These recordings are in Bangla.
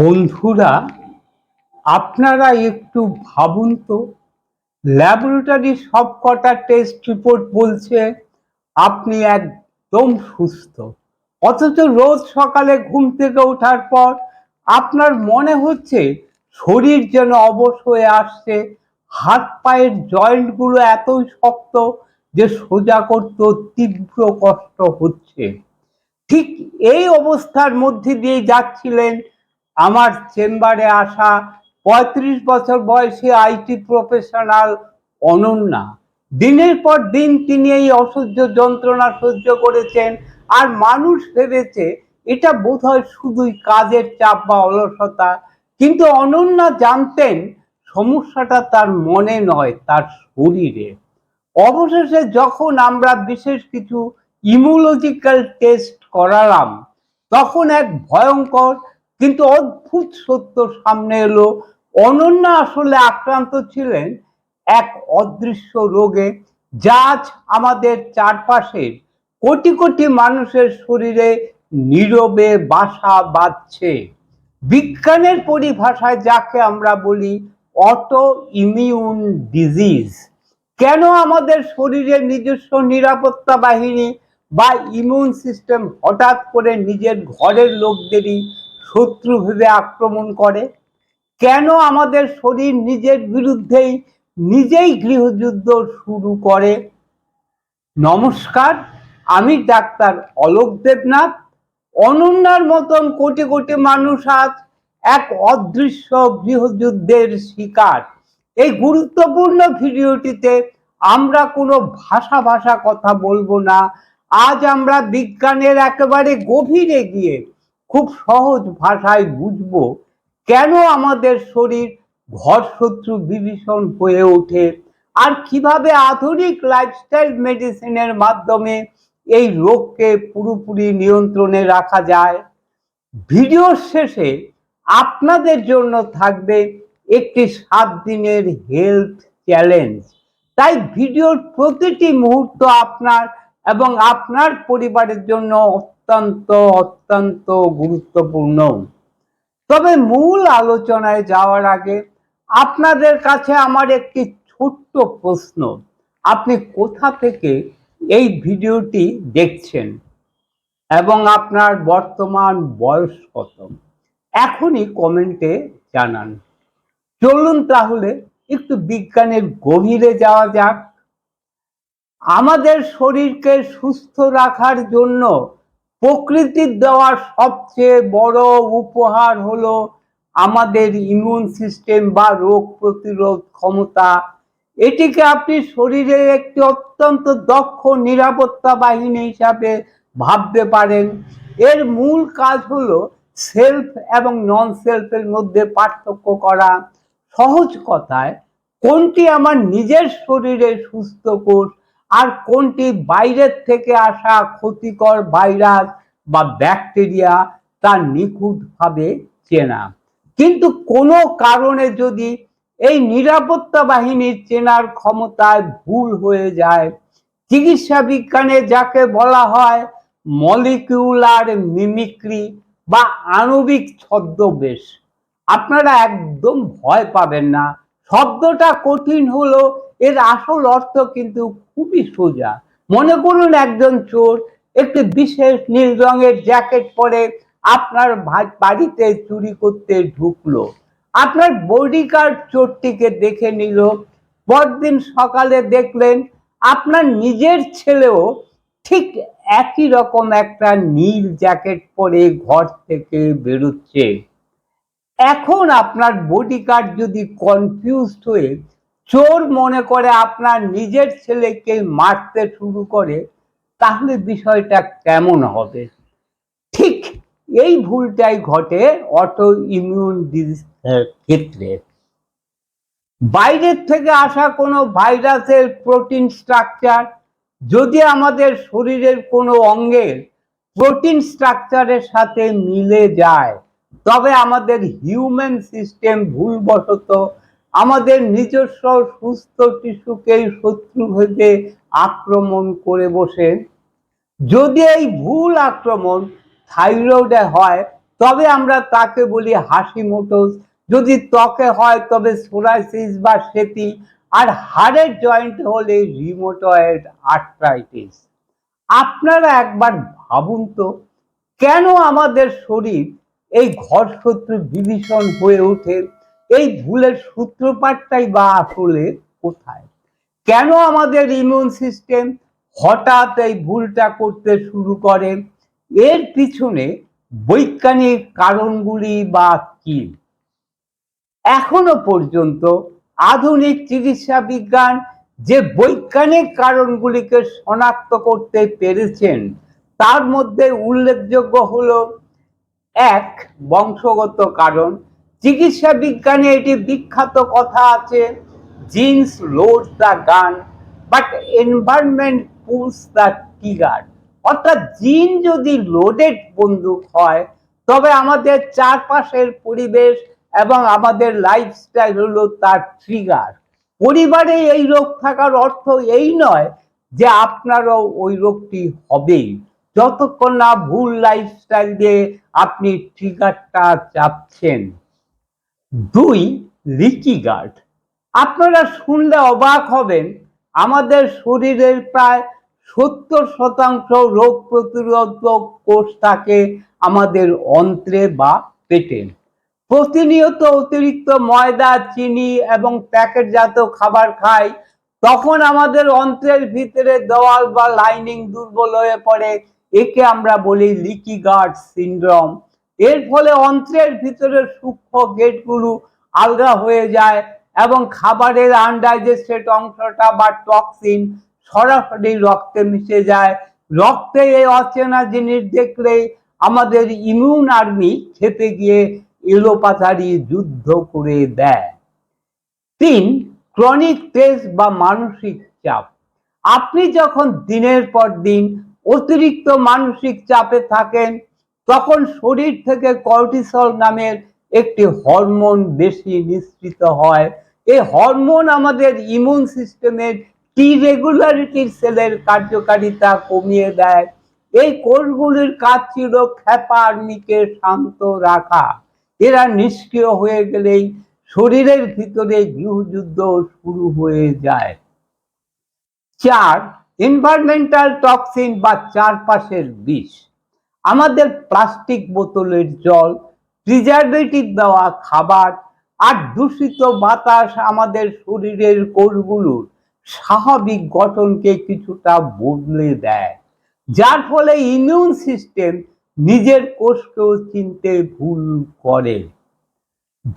বন্ধুরা, আপনারা একটু ভাবুন তো, ল্যাবরেটরি সবকটা টেস্ট রিপোর্ট বলছে আপনি একদম সুস্থ, অথচ রোজ সকালে ঘুম থেকে ওঠার পর আপনার মনে হচ্ছে শরীর যেন অবশ হয়ে আসছে, হাত পায়ের জয়েন্টগুলো এতই শক্ত যে সোজা করতে তীব্র কষ্ট হচ্ছে। ঠিক এই অবস্থার মধ্যে দিয়ে যাচ্ছিলেন আমার চেম্বারে আসা ৩৫ বছর বয়সী আইটি প্রফেশনাল অনন্যা। দিনের পর দিন তিনি এই অসহ্য যন্ত্রণা সহ্য করেছেন, আর মানুষ ভেবেছে এটা বোধহয় শুধুই কাজের চাপ বা অলসতা, কিন্তু অনন্যা জানতেন সমস্যাটা তার মনে নয়, তার শরীরে। অবশেষে যখন আমরা বিশেষ কিছু ইমিউনোলজিক্যাল টেস্ট করালাম, তখন এক ভয়ঙ্কর কিন্তু অদ্ভুত সত্য সামনে এলো। অনন্যা আসলে আক্রান্ত ছিলেন এক অদৃশ্য রোগে, যা আজ আমাদের চারপাশের কোটি কোটি মানুষের শরীরে নীরবে বাসা বাঁধছে। বিজ্ঞানের পরিভাষায় যাকে আমরা বলি অটো ইমিউন ডিজিজ। কেন আমাদের শরীরের নিজস্ব নিরাপত্তা বাহিনী বা ইমিউন সিস্টেম হঠাৎ করে নিজের ঘরের লোকদেরই শত্রু ভেবে আক্রমণ করে? কেন আমাদের শরীর নিজের বিরুদ্ধেই নিজেই গৃহযুদ্ধ শুরু করে? নমস্কার, আমি ডাক্তার অলোক দেবনাথ। অনন্যার মতন কোটি কোটি মানুষ আজ এক অদৃশ্য গৃহযুদ্ধের শিকার। এই গুরুত্বপূর্ণ ভিডিওটিতে আমরা কোনো ভাষা কথা বলবো না। আজ আমরা বিজ্ঞানের একেবারে গভীরে গিয়ে খুব সহজ ভাষায় বুঝবো কেন আমাদের শরীর ঘরশত্রু বিভীষণ হয়ে ওঠে, আর কিভাবে আধুনিক লাইফস্টাইল মেডিসিনের মাধ্যমে এই রোগকে পুরোপুরি নিয়ন্ত্রণে রাখা যায়। ভিডিওর শেষে আপনাদের জন্য থাকবে একটি ৭ দিনের হেলথ চ্যালেঞ্জ। তাই ভিডিওর প্রতিটি মুহূর্ত আপনার এবং আপনার পরিবারের জন্য অত্যন্ত অত্যন্ত গুরুত্বপূর্ণ। তবে মূল আলোচনায় যাওয়ার আগে আপনাদের কাছে আমার একটি ছোট্ট প্রশ্ন। আপনি কোথা থেকে এই ভিডিওটি দেখছেন এবং আপনার বর্তমান বয়স কত? এখনই কমেন্টে জানান। চলুন তাহলে একটু বিজ্ঞানের গভীরে যাওয়া যাক। আমাদের শরীরকে সুস্থ রাখার জন্য প্রকৃতির দেওয়া সবচেয়ে বড় উপহার হলো আমাদের ইমিউন সিস্টেম বা রোগ প্রতিরোধ ক্ষমতা। এটিকে আপনি শরীরের একটি অত্যন্ত দক্ষ নিরাপত্তা বাহিনী হিসাবে ভাবতে পারেন। এর মূল কাজ হলো সেলফ এবং নন সেলফের মধ্যে পার্থক্য করা। সহজ কথায়, কোনটি আমার নিজের শরীরের সুস্থ কোষ আর কোনটি বাইরের থেকে আসা ক্ষতিকর ভাইরাস বা ব্যাকটেরিয়া, তা নিখুঁতভাবে চেনা। কিন্তু কোনো কারণে যদি এই নিরাপত্তা বাহিনীর চেনার ক্ষমতায় ভুল হয়ে যায়, চিকিৎসা বিজ্ঞানে যাকে বলা হয় মলিকিউলার মিমিক্রি বা আণবিক ছদ্মবেশ, আপনারা একদম ভয় পাবেন না। শব্দটা কঠিন হলো, এর আসল অর্থ কিন্তু খুবই সোজা। মনে করুন একজন চোর একটি বিশেষ নীল রঙের জ্যাকেট পরে আপনার বাড়িতে চুরি করতে ঢুকলো। আপনার বডিগার্ড চোরটিকে দেখে নিল। পরদিন সকালে দেখলেন আপনার নিজের ছেলেও ঠিক একই রকম একটা নীল জ্যাকেট পরে ঘর থেকে বেরোচ্ছে। এখন আপনার বডিগার্ড যদি কনফিউজড হয়ে চোর মনে করে আপনার নিজের ছেলেকে মারতে শুরু করে, তাহলে বিষয়টা কেমন হবে? ঠিক এই ভুলটাই ঘটে অটো ইমিউন ডিজিজের ক্ষেত্রে। বাইরের থেকে আসা কোনো ভাইরাসের প্রোটিন স্ট্রাকচার যদি আমাদের শরীরের কোনো অঙ্গের প্রোটিন স্ট্রাকচারের সাথে মিলে যায়, তবে আমাদের হিউম্যান সিস্টেম ভুলবশত আমাদের নিজস্ব সুস্থ টিস্যুকেই শত্রু ভেবে আক্রমণ করে বসে। যদি এই ভুল আক্রমণ থাইরয়েডে হয়, তবে আমরা তাকে বলি হাশিমোটোস। যদি ত্বকে হয় তবে সোরাইসিস বা সেতি, আর হাড়ের জয়েন্ট হলে রিউমাটয়েড আর্থ্রাইটিস। আপনারা একবার ভাবুন তো, কেন আমাদের শরীর এই ঘরশত্রু বিভীষণ হয়ে ওঠে? এই ভুলের সূত্রপাতটাই বা আসলে কোথায়? কেন আমাদের ইমিউন সিস্টেম হঠাৎ এই ভুলটা করতে শুরু করে? এর পিছনে বৈজ্ঞানিক কারণগুলি বা কি? এখনো পর্যন্ত আধুনিক চিকিৎসা বিজ্ঞান যে বৈজ্ঞানিক কারণগুলিকে শনাক্ত করতে পেরেছেন, তার মধ্যে উল্লেখযোগ্য হলো: এক, বংশগত কারণ। চিকিৎসা বিজ্ঞানে এটি বিখ্যাত কথা আছে, genes load the gun but environment pulls the trigger. অর্থাৎ জিন যদি লোডেড বন্দুক হয়, তবে আমাদের চারপাশের পরিবেশ এবং আমাদের লাইফস্টাইল হলো তার ট্রিগার। পরিবারে এই রোগ থাকার অর্থ এই নয় যে আপনারও ওই রোগটি হবেই, যতক্ষণ না ভুল লাইফস্টাইল দিয়ে আপনি ট্রিগারটা চাপছেন। দুই, লিকি গার্ড। আপনারা শুনলে অবাক হবেন, আমাদের শরীরের প্রায় 70% রোগ প্রতিরোধক কোষ থাকে আমাদের অন্ত্রে বা পেটে। প্রতিনিয়ত অতিরিক্ত ময়দা, চিনি এবং প্যাকেটজাত খাবার খাই, তখন আমাদের অন্ত্রের ভিতরে দেওয়াল বা লাইনিং দুর্বল হয়ে পড়ে। একে আমরা বলি লিকি গার্ড সিনড্রোম। এর ফলে অন্ত্রের ভিতরে সূক্ষ্ম গেটগুলো আলগা হয়ে যায় এবং খাবারের আনডাইজেস্টেড অংশটা বা টক্সিন সরাসরি রক্তে মিশে যায়। রক্তে এই অচেনা জিনিস দেখলে আমাদের ইমিউন আর্মি খেতে গিয়ে এলোপাথারি যুদ্ধ করে দেয়। তিন, ক্রনিক স্ট্রেস বা মানসিক চাপ। আপনি যখন দিনের পর দিন অতিরিক্ত মানসিক চাপে থাকেন, তখন শরীর থেকে কর্টিসল নামের একটি হরমোন বেশি নিঃসৃত হয়। এই হরমোন আমাদের ইমিউন সিস্টেমের টি রেগুলারিটি সেলের কার্যকারিতা কমিয়ে দেয়। এই কোষগুলির কাজ ছিল ক্ষেপা আর্মিকে শান্ত রাখা। এরা নিষ্ক্রিয় হয়ে গেলেই শরীরের ভিতরে গৃহযুদ্ধ শুরু হয়ে যায়। চার, এনভায়রনমেন্টাল টক্সিন বা চারপাশের বিষ। আমাদের প্লাস্টিক বোতলের জল, প্রিজারভেটিভ দেওয়া খাবার আর দূষিত বাতাস আমাদের শরীরের কোষগুলোর স্বাভাবিক গঠনকে কিছুটা বদলে দেয়, যার ফলে ইমিউন সিস্টেম নিজের কোষকেও চিনতে ভুল করে।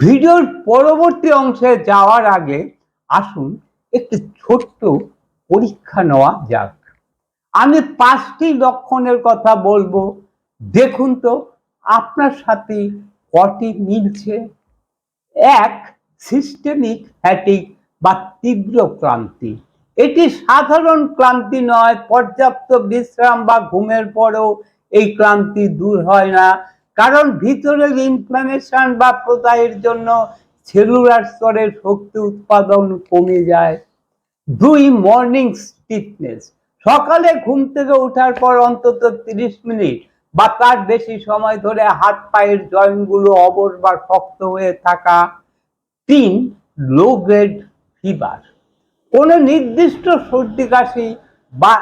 ভিডিওর পরবর্তী অংশে যাওয়ার আগে আসুন একটি ছোট্ট পরীক্ষা নেওয়া যাক। আমি 5টি লক্ষণের কথা বলবো, দেখুন তো আপনার সাথে কটি মিলছে। এক, সিস্টেমিক ফ্যাটিক বা তীব্র ক্লান্তি। এটি সাধারণ ক্লান্তি নয়, পর্যাপ্ত বিশ্রাম বা ঘুমের পরেও এই ক্লান্তি দূর হয় না, কারণ ভিতরের ইনফ্লামেশন বা প্রদাহের জন্য সেলুলার স্তরের শক্তি উৎপাদন কমে যায়। দুই, মর্নিং স্টিফনেস। সকালে ঘুম থেকে ওঠার পর অন্তত 30 মিনিট বা তার বেশি সময় ধরে হাত পায়ের জয়েন্টগুলো অবশ বা শক্ত হয়ে থাকা। তিন, লো গ্রেড ফিভার। কোনো নির্দিষ্ট সর্দি কাশি বা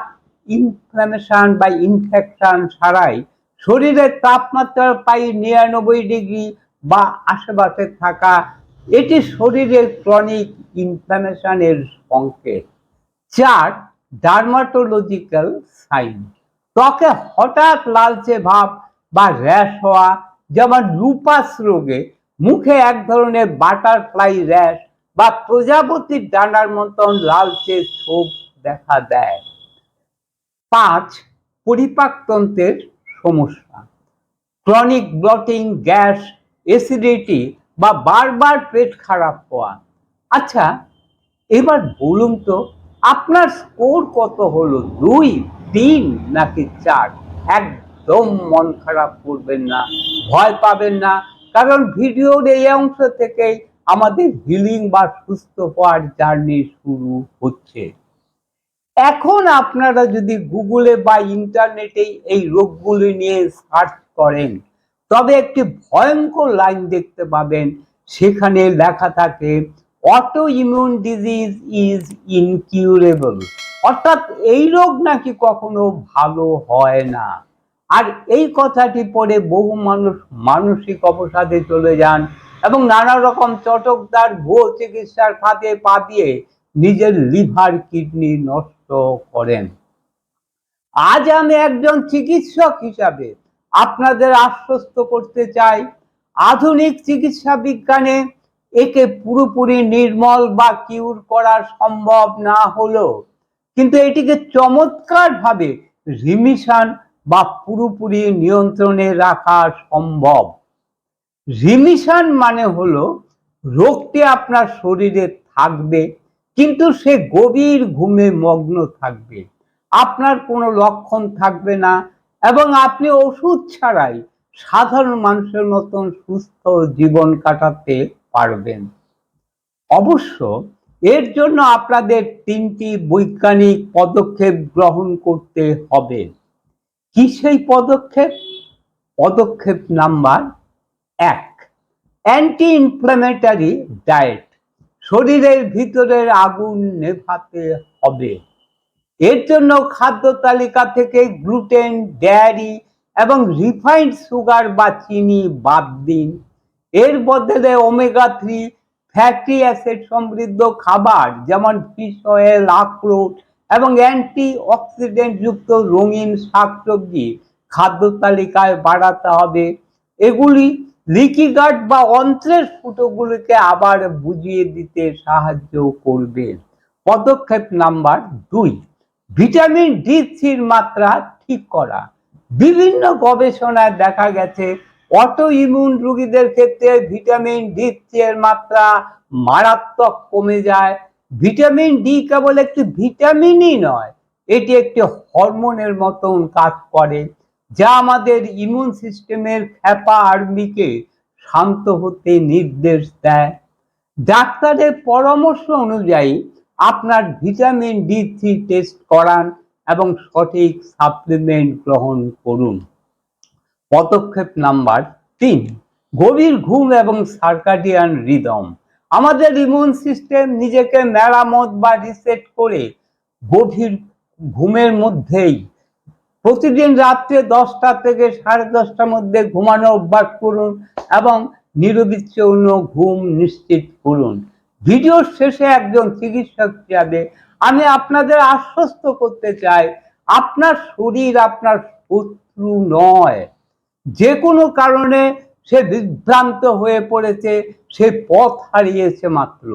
ইনফ্লামেশন বা ইনফেকশন ছাড়াই শরীরের তাপমাত্রা প্রায় 99 ডিগ্রি বা আশেপাশে থাকা, এটি শরীরের ক্রনিক ইনফ্লামেশনের সংকেত। চার, ডার্মাটোলজিক্যাল সাইন। ত্বকে হঠাৎ লালচে ভাব বা র্যাশ হওয়া, যেমন লুপাস রোগে মুখে এক ধরনের বাটারফ্লাই র্যাশ বা প্রজাপতির ডানার মতন লালচে ছোপ দেখা দেয়। পাঁচ, পরিপাকতন্ত্রের সমস্যা। ক্রনিক ব্লটিং, গ্যাস, অ্যাসিডিটি বা বারবার পেট খারাপ হওয়া। আচ্ছা, এবার বলুন তো আপনার স্কোর কত হলো? 2, 3 নাকি 4? একদম মন খারাপ করবেন না, ভয় পাবেন না, কারণ ভিডিওর এই অংশ থেকেই আমাদের হিলিং বা সুস্থ হওয়ার জার্নি শুরু হচ্ছে। এখন আপনারা যদি গুগলে বা ইন্টারনেটে এই রোগগুলি নিয়ে সার্চ করেন, তবে একটি ভয়ঙ্কর লাইন দেখতে পাবেন, সেখানে লেখা থাকে auto immune disease is incurable, অর্থাৎ এই রোগ নাকি কখনো ভালো হয় না। আর এই কথাটি পড়ে বহু মানুষ মানসিক অবসাদে চলে যান এবং নানা রকম চটকদার ভুয়ো চিকিৎসার ফাঁদে পা দিয়ে নিজের লিভার কিডনি নষ্ট করেন। আজ আমি একজন চিকিৎসক হিসাবে আপনাদের আশ্বস্ত করতে চাই, আধুনিক চিকিৎসা বিজ্ঞানে একে পুরোপুরি নির্মূল বা কিউর করা সম্ভব না হলেও কিন্তু এটিকে চমৎকারভাবে রিমিশন বা পুরোপুরি নিয়ন্ত্রণে রাখা সম্ভব। রিমিশন মানে হলো রোগটি আপনার শরীরে থাকবে কিন্তু সে গভীর ঘুমে মগ্ন থাকবে, আপনার কোনো লক্ষণ থাকবে না এবং আপনি ওষুধ ছাড়াই সাধারণ মানুষের মতন সুস্থ জীবন কাটাতে পারবেন। অবশ্য এর জন্য আপনাদের 3টি বৈজ্ঞানিক পদক্ষেপ গ্রহণ করতে হবে। কি সেই পদক্ষেপ? পদক্ষেপ নাম্বার 1, অ্যান্টি ইনফ্ল্যামেটরি ডায়েট। শরীরের ভিতরের আগুন নেভাতে হবে। এর জন্য খাদ্য তালিকা থেকে গ্লুটেন, ডেয়ারি এবং রিফাইন্ড সুগার বা চিনি বাদ দিন। এর বদলে ওমেগা 3 ফ্যাটি অ্যাসিড সমৃদ্ধ খাবার যেমন ফিশ অয়েল, আখরোট এবং অ্যান্টি অক্সিডেন্ট যুক্ত রঙিন শাকসবজি খাদ্য তালিকায় বাড়াতে হবে। এগুলি লিকি গাট বা অন্ত্রের ফুটোগুলিকে আবার বুঝিয়ে দিতে সাহায্য করবে। পদক্ষেপ নাম্বার 2, ভিটামিন D3 মাত্রা ঠিক করা। বিভিন্ন গবেষণায় দেখা গেছে অটো ইমিউন রোগীদের ক্ষেত্রে ভিটামিন D3 এর মাত্রা মারাত্মক কমে যায়। ভিটামিন ডি কেবল একটি ভিটামিনই নয়, এটি একটি হরমোনের মতন কাজ করে যা আমাদের ইমিউন সিস্টেমের খ্যাপা আর্মিকে শান্ত হতে নির্দেশ দেয়। ডাক্তারের পরামর্শ অনুযায়ী আপনার ভিটামিন D3 টেস্ট করান এবং সঠিক সাপ্লিমেন্ট গ্রহণ করুন। পদক্ষেপ নাম্বার 3, গভীর ঘুম এবং সার্কাডিয়ান রিদম। আমাদের ইমিউন সিস্টেম নিজেকে মেরামত বা রিসেট করে গভীর ঘুমের মধ্যেই প্রতিদিন রাত্রে 10টা থেকে 10:30টার মধ্যে ঘুমানো অভ্যাস করুন এবং নিরবিচ্ছিন্ন ঘুম নিশ্চিত করুন। ভিডিওর শেষে একজন চিকিৎসক হিসাবে আমি আপনাদের আশ্বস্ত করতে চাই, আপনার শরীর আপনার শত্রু নয়। যে কোনো কারণে সে বিভ্রান্ত হয়ে পড়েছে, সে পথ হারিয়েছে মাত্র,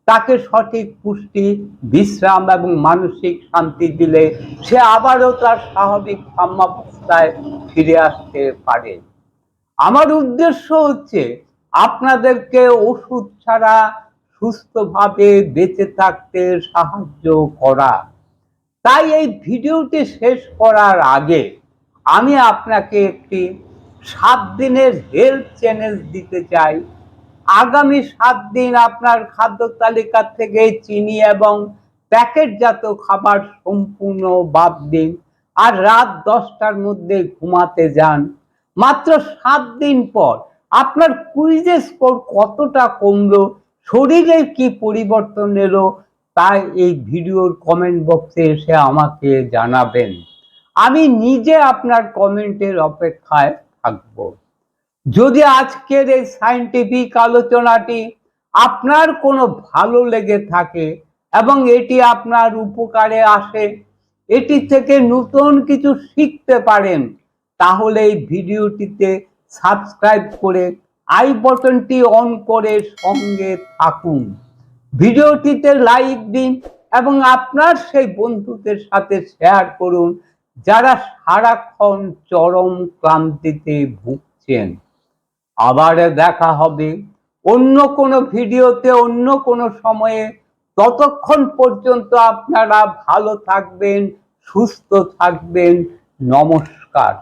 তাকে সঠিক পুষ্টি, বিশ্রাম এবং মানসিক শান্তি দিলে সে আবারও তার স্বাভাবিক সাম্যাবস্থায় ফিরে আসতে পারে। আমার উদ্দেশ্য হচ্ছে আপনাদেরকে ওষুধ ছাড়া সুস্থভাবে বেঁচে থাকতে সাহায্য করা। তাই এই ভিডিওটি শেষ করার আগে আমি আপনাকে একটি 7 দিনের হেলথ চ্যালেঞ্জ দিতে চাই। আগামী 7 দিন আপনার খাদ্য তালিকা থেকে চিনি এবং প্যাকেটজাত খাবার সম্পূর্ণ বাদ দিন আর রাত 10টার মধ্যে ঘুমাতে যান। মাত্র 7 দিন পর আপনার কুইজের স্কোর কতটা কমলো, শরীরে কি পরিবর্তন এলো, তাই এই ভিডিওর কমেন্ট বক্সে এসে আমাকে জানাবেন। আমি নিজে আপনার কমেন্টের অপেক্ষায় থাকবো। যদি আজকের এই সায়েন্টিফিক আলোচনাটি আপনার কোনো ভালো লেগে থাকে এবং এটি আপনার উপকারে আসে, এটি থেকে নতুন কিছু শিখতে পারেন, তাহলে এই ভিডিওটিতে সাবস্ক্রাইব করে আই বাটনটি অন করে সঙ্গে থাকুন। ভিডিওটিতে লাইক দিন এবং আপনার সেই বন্ধুদের সাথে শেয়ার করুন যারা সারাক্ষণ চরম ক্লান্তিতে ভুগছেন। আবার দেখা হবে অন্য কোনো ভিডিওতে অন্য কোনো সময়ে। ততক্ষণ পর্যন্ত আপনারা ভালো থাকবেন, সুস্থ থাকবেন। নমস্কার।